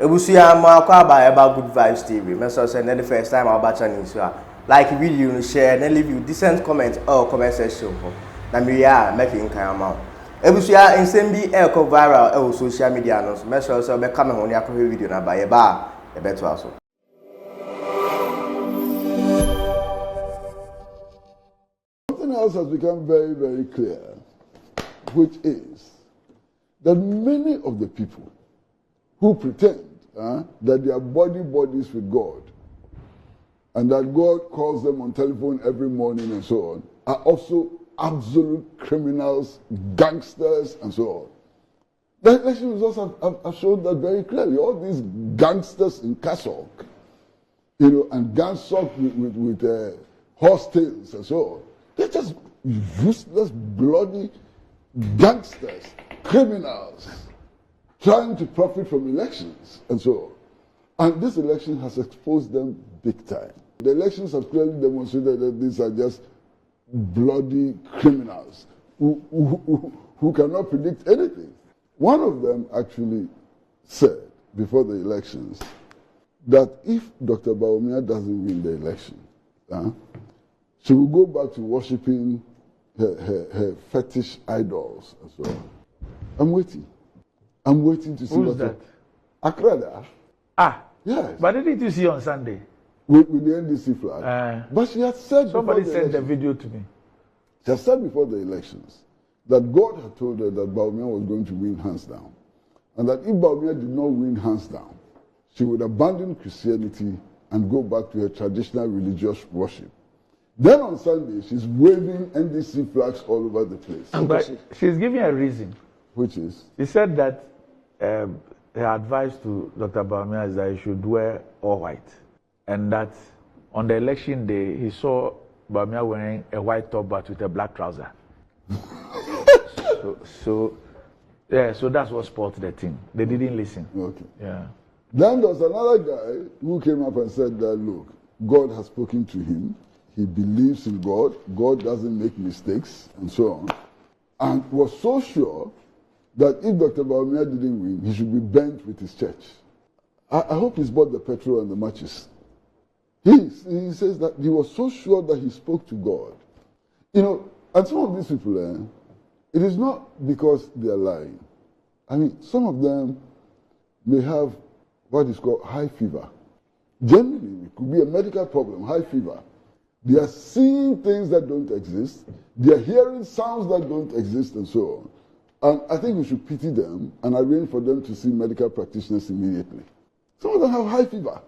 Ebusuya ma kwa about Good Vibes TV. Me so say the first time I watch channel so like video share and leave you decent comment or comment section for. Na me ya make in kan amount. Ebusuya nsem bi go viral on social media no so me so say be come ho ne akọ video na ba ye ba e beto aso. Something else has become very, very clear, which is that many of the people who pretend that they are bodies with God and that God calls them on telephone every morning and so on are also absolute criminals, gangsters, and so on. The election results have shown that very clearly. All these gangsters in Kasok, and Gansok with horse tails and so on, they're just useless, bloody gangsters, criminals, trying to profit from elections and so on. And this election has exposed them big time. The elections have clearly demonstrated that these are just bloody criminals who cannot predict anything. One of them actually said before the elections that if Dr. Bawumia doesn't win the election, she will go back to worshipping her fetish idols and so on. I'm waiting to see who's that. Akrada. Yes. But didn't you see on Sunday? With the NDC flag. But she had said somebody sent the video to me. She had said before the elections that God had told her that Bawumia was going to win hands down. And that if Bawumia did not win hands down, she would abandon Christianity and go back to her traditional religious worship. Then on Sunday, she's waving NDC flags all over the place. But she's giving a reason. Which is? She said that her advice to Dr. Bawumia is that he should wear all white. And that on the election day, he saw Bawumia wearing a white top but with a black trouser. so that's what spoiled the team. They didn't listen. Okay. Yeah. Then there was another guy who came up and said that, look, God has spoken to him. He believes in God. God doesn't make mistakes and so on. And was so sure that if Dr. Bawumia didn't win, he should be burnt with his church. I hope he's bought the petrol and the matches. He says that he was so sure that he spoke to God. And some of these people, it is not because they are lying. I mean, some of them may have what is called high fever. Generally, it could be a medical problem, high fever. They are seeing things that don't exist. They are hearing sounds that don't exist and so on. And I think we should pity them and arrange for them to see medical practitioners immediately. Some of them have high fever.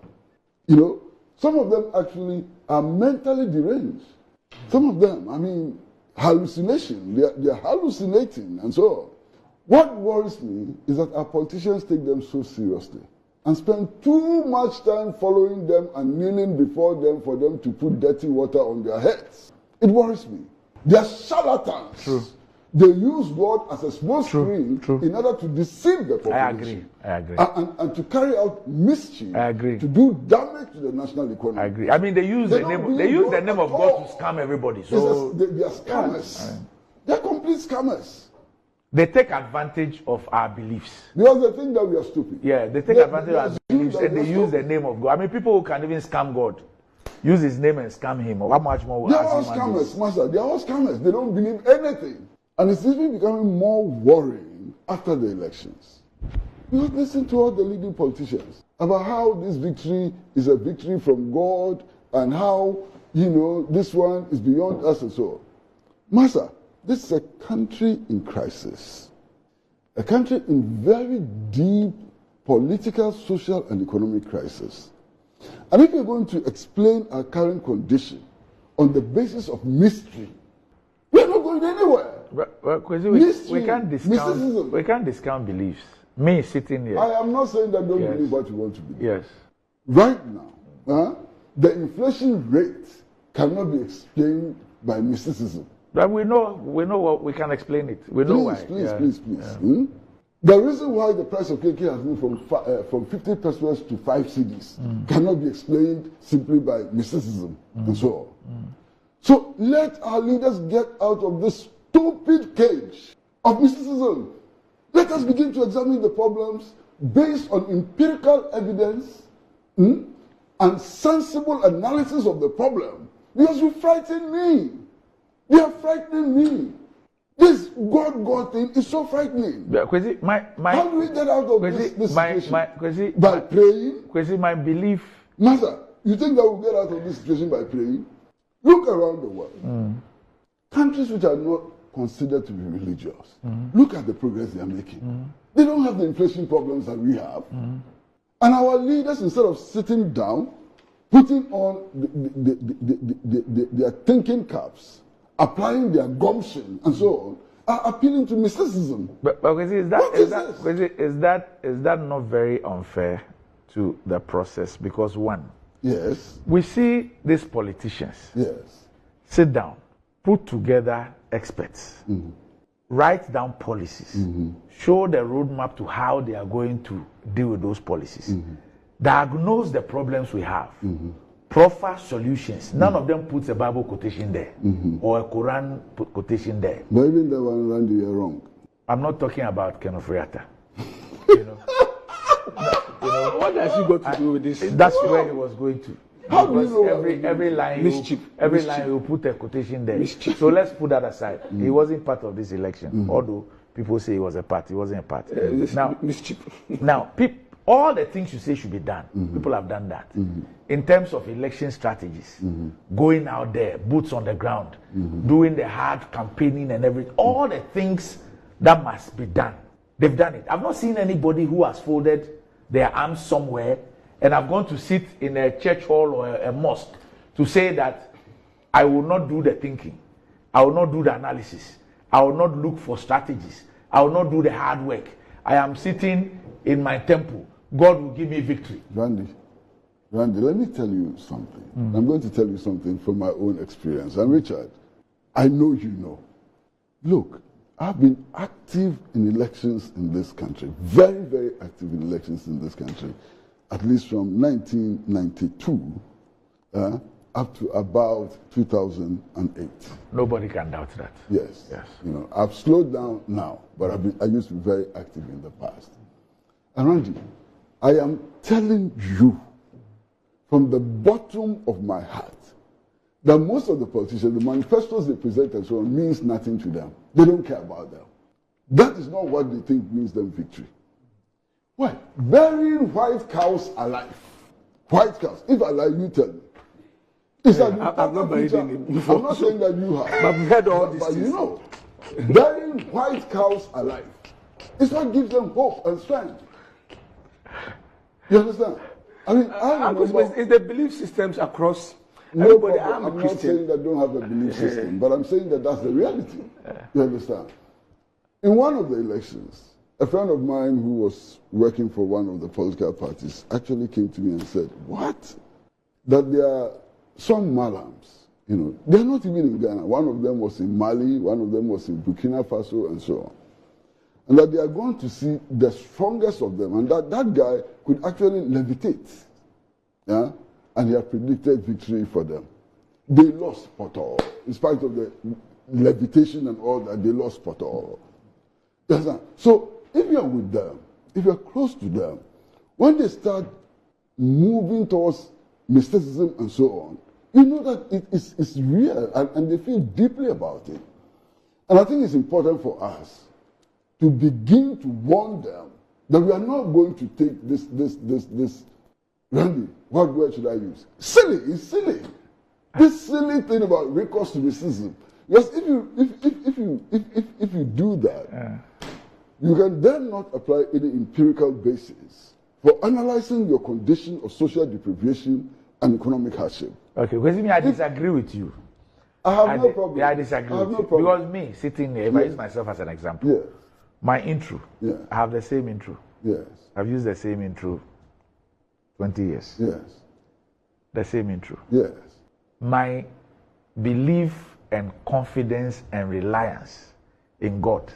Some of them actually are mentally deranged. Some of them, hallucination. They are hallucinating and so on. What worries me is that our politicians take them so seriously and spend too much time following them and kneeling before them for them to put dirty water on their heads. It worries me. They are charlatans. True. They use God as a small screen in order to deceive the population. I agree. And to carry out mischief. I agree. To do damage to the national economy. I agree. I mean, they use the name of God to scam everybody. So they are scammers. They're complete scammers. They take advantage of our beliefs. Because they think that we are stupid. Yeah, they take advantage of our beliefs and they use the name of God. I mean, people who can even scam God, use his name and scam him. How much more? They are all scammers, Master. They are all scammers. They don't believe anything. And it's even becoming more worrying after the elections. You have listened to all the leading politicians about how this victory is a victory from God and how, this one is beyond us and so on. Master, this is a country in crisis. A country in very deep political, social, and economic crisis. And if you're going to explain our current condition on the basis of mystery, we're not going anywhere. Well, we can't discount beliefs. Me sitting here. I am not saying that don't believe what you want to believe. Yes. Right now, the inflation rate cannot be explained by mysticism. But we know what we can explain it. We know why. Please. Yeah. The reason why the price of KK has moved from 50 pesos to 5 cedis cannot be explained simply by mysticism and so on. So let our leaders get out of this stupid cage of mysticism. Let us begin to examine the problems based on empirical evidence and sensible analysis of the problem. Because you frighten me. You are frightening me. This God thing is so frightening. Kwesi, how do we get out of Kwesi, this situation? Kwesi, by praying? Kwesi, my belief. Master, you think that we'll get out of this situation by praying? Look around the world. Countries which are not considered to be religious, look at the progress they are making. They don't have the inflation problems that we have. And our leaders, instead of sitting down, putting on their thinking caps, applying their gumption and so on, are appealing to mysticism. But is that not very unfair to the process? Because one, yes, we see these politicians sit down, put together experts, write down policies, show the roadmap to how they are going to deal with those policies, diagnose the problems we have, proffer solutions. None of them puts a Bible quotation there or a Quran quotation there. But even the one, Randy, you're wrong. I'm not talking about Kofitv. You know, what has he got to do with this? That's where he was going to. How do you know every line you put a quotation there. Mischief. So let's put that aside. He wasn't part of this election, although people say he was a part. He wasn't a part. Now, all the things you say should be done. People have done that. In terms of election strategies, going out there, boots on the ground, doing the hard campaigning and everything, all the things that must be done, they've done it. I've not seen anybody who has folded their arms somewhere and have gone to sit in a church hall or a mosque to say that I will not do the thinking, I will not do the analysis, I will not look for strategies, I will not do the hard work. I am sitting in my temple. God will give me victory. Randy, let me tell you something. I'm going to tell you something from my own experience. And Richard, I know you know. Look, I've been active in elections in this country, very, very active in elections in this country, at least from 1992 up to about 2008. Nobody can doubt that. Yes. You know, I've slowed down now, but I used to be very active in the past. And Randy, I am telling you from the bottom of my heart that most of the politicians, the manifestos they present and so on, means nothing to them. They don't care about them. That is not what they think means them victory. Why? Burying white cows alive. White cows. If I lie, you tell me. It's like I've not buried any before. I'm not saying that you have. But we've heard all these But things. you know, burying white cows alive is what gives them hope and strength. You understand? I mean, it's the belief systems across no everybody. problem. I'm a I'm not Christian. saying that don't have a belief system, but I'm saying that that's the reality. You understand? In one of the elections, a friend of mine who was working for one of the political parties actually came to me and said, what? That there are some Malams, you know, they're not even in Ghana. One of them was in Mali, one of them was in Burkina Faso, and so on. And that they are going to see the strongest of them, and that guy could actually levitate. Yeah? And he had predicted victory for them. They lost Poto. In spite of the levitation and all that, they lost Poto. Yes, so if you're with them, if you're close to them, when they start moving towards mysticism and so on, you know that it's real and they feel deeply about it. And I think it's important for us to begin to warn them that we are not going to take this Randy, what word should I use? Silly, it's silly. This silly thing about recourse to mysticism. Because if you do that, you can then not apply any empirical basis for analyzing your condition of social deprivation and economic hardship. Okay, because I disagree with you. I have no problem. Yeah, I disagree with you. problem. Because me, sitting here, if I use myself as an example, Yes. my intro, I have the same intro. Yes. I've used the same intro 20 years. Yes. The same intro. Yes. My belief and confidence and reliance in God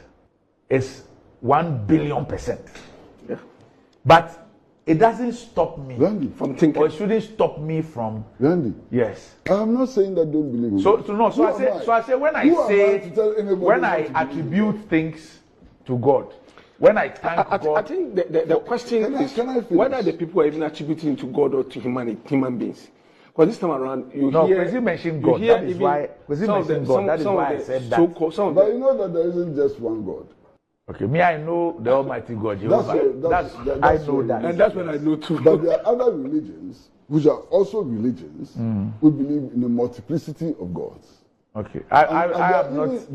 is 1 billion%. Yeah. But it doesn't stop me Randy, From thinking. or it shouldn't stop me from Randy, yes. I'm not saying that don't believe in So God. I say when I Who am I say to tell anybody when not I to believe in attribute things to God, when I thank God. I think the question is whether the people are even attributing to God or to human beings. Because this time around, you hear... No, mentioned God. That is why... That is why I said that. But you know that there isn't just one God. Okay, me, I know the Almighty God. That's I know that. And that's what I know too. But there are other religions, which are also religions, who believe in a multiplicity of gods. Okay, I don't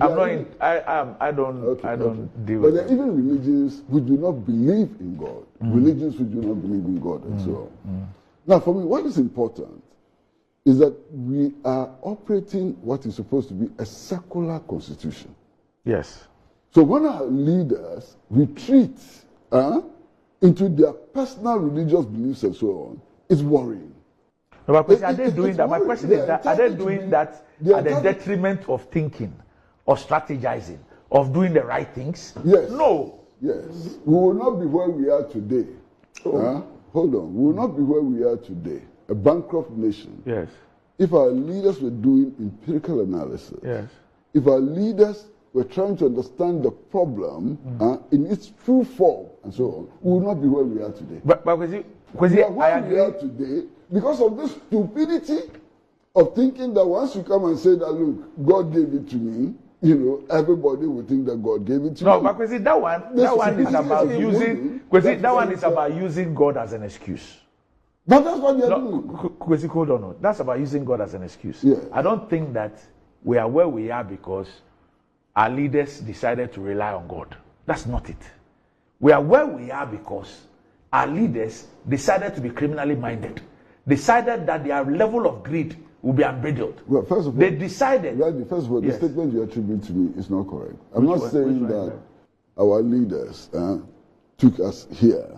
deal with it. But there are even religions who do not believe in God, religions who do not believe in God, and so on. Now, for me, what is important is that we are operating what is supposed to be a secular constitution. Yes. So when our leaders retreat into their personal religious beliefs and so on, it's worrying. No, but are they doing that? My question is that are they doing that at the detriment of thinking, of strategizing, of doing the right things? Yes. No. Yes. We will not be where we are today. Hold on. We will not be where we are today. A bankrupt nation. Yes. If our leaders were doing empirical analysis. Yes. If our leaders were trying to understand the problem in its true form and so on, we will not be where we are today. But Kwesi, we are where we are today because of this stupidity of thinking that once you come and say that, look, God gave it to me, everybody will think that God gave it to me. No, but Kwesi, that one is about using. Kwesi, that one is about using God as an excuse. But that's what you're doing. Kwesi, hold on. No. That's about using God as an excuse. Yeah. I don't think that we are where we are because our leaders decided to rely on God. That's not it. We are where we are because our leaders decided to be criminally minded. Decided that their level of greed will be unbridled. Well, first of all, they decided. First of all, the statement you attribute to me is not correct. I'm not saying that our leaders took us here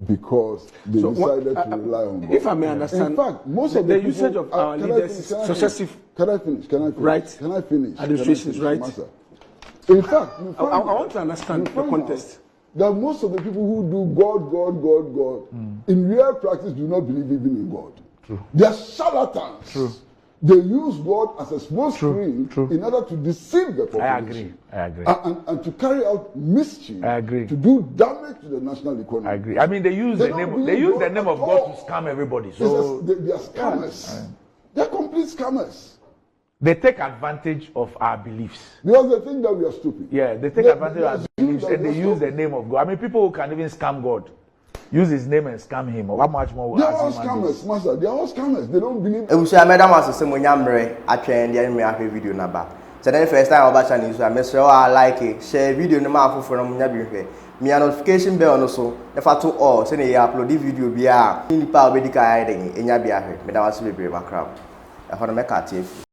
because they decided to rely on God. If I may understand, in fact, most of the usage of our leaders is successive. Can I finish? Right. Can I finish? Administrations, right? In fact, I want to understand the context. That most of the people who do God, in real practice do not believe even in God. True. They are charlatans. True. They use God as a small screen in order to deceive the population. I agree. And to carry out mischief. I agree. To do damage to the national economy. I agree. I mean, they use the name of God to scam everybody. So they are scammers. They are complete scammers. They take advantage of our beliefs. Because they think that we are stupid. Yeah, they take advantage of our beliefs and they use the name of God. I mean, people who can even scam God, use his name and scam him. How much more? They are all scammers, master. They are all scammers. They don't believe. Madam was saying, "Monyamre, I train the enemy after video number." So then the first time I watch channel, so I make sure I like it, share video number for Monyamre. Me a notification bell also. If I to all, say they upload the video, be a in the power medical hiding in your behalf. Madam was very brave, crowd. I want to make a